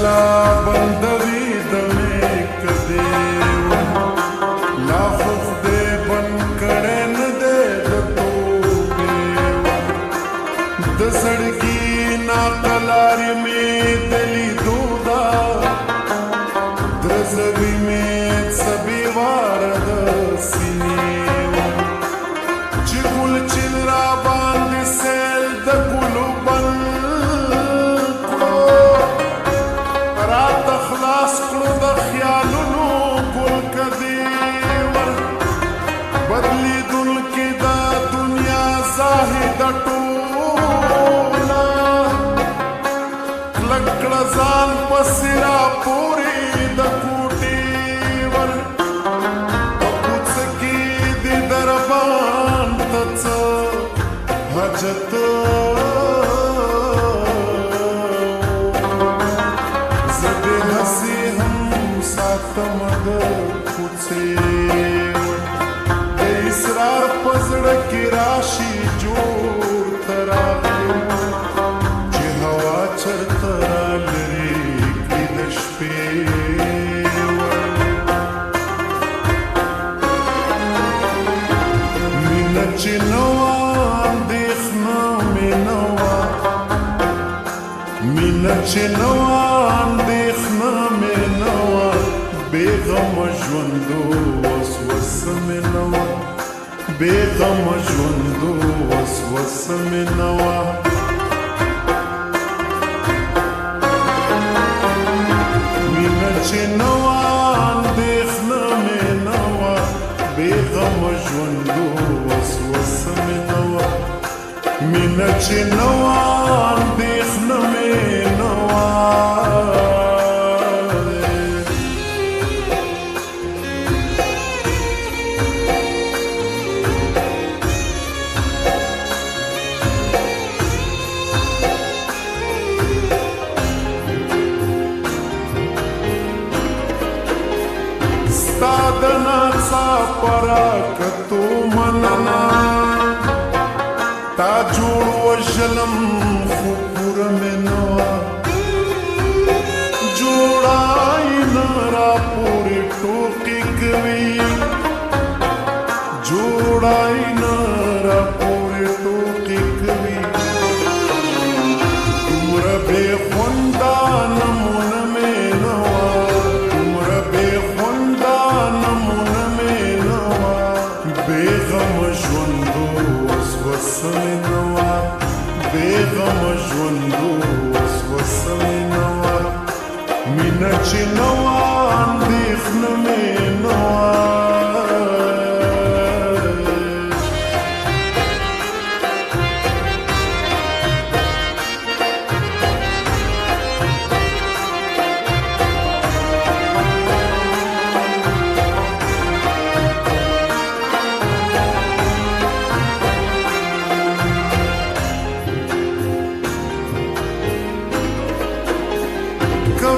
را بندوي د میکدې لا خو دې بن کړه نه دې د توبې د سړکی ناقلارې مې دلی دودا درزوي مې سبي وار د سینې چې ګل چل را باندې سیل د ګلو بن خلاص کړو د خیالونو ګل کدی ور بدلیدونکې د دنیا زاهد ټوله کلک کړه ځان پسې را پورې د کوټې ور په کوڅه کې د دربان ته څه حاجت ساتم د کوڅې د اسرار په زړه کې راشي جوړ تراغلی چې هوا چرته رالري کړي د شپې مینه چې نه وه اندېښنه مې نه وه مینه چې نه وه اندېښنه مې نه وه بېغم ژوندو وسوسه مې نه وه بېغم ژوندو وسوسه مې نه وه مینه چې نه وه اندېښنه مې نه وه بېغم ژوندو وسوسه مې نه وه مینه چې نه وه اندېښنه مې نه وه ستا د ناڅاپه راکتو مننه تا جوړ وژلم خو پوره مې نه وه جوړای نه راپورې ټوکې کوي جوړای نه راپورې ټوکې کوي دومره بې خونده نمونه مې نه وه بېغم ژوندو وسوسه مې نه وه بېغم ژوندو وسوسه مې نه وه مینه چې نه وه اندېښنه مې نه وه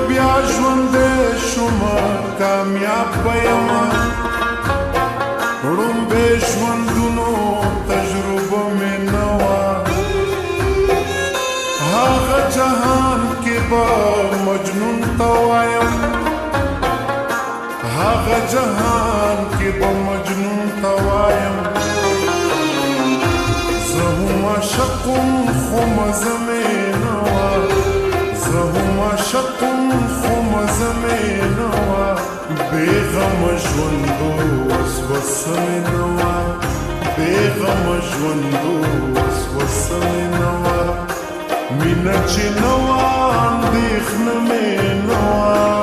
بیا ژوندی شومه کامیاب به یمه ړومبی ژوندونو تجربه مې نه وه هغه جهان کې به مجنون ته وایم هغه جهان کې به مجنون ته وایم زه هم عاشق وم خو مزه مې نه وه زه هم عاشق وم خو مزه مې نه وه بېغم ژوندو وسوسه مې نه وه بېغم ژوندو وسوسه مې نه وه مینه چې نه وه اندېښنه مې نه وه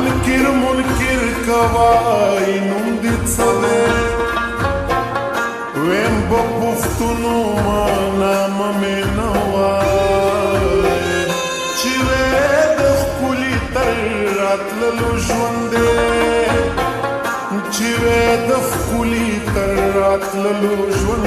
منکر منکر کوای نوم دې څه دی ویم به پوښتنو نامه مې نه وای چې وې د ښکلي تر راتللو ژوند دی چې وې د ښکلي تر راتللو ژوند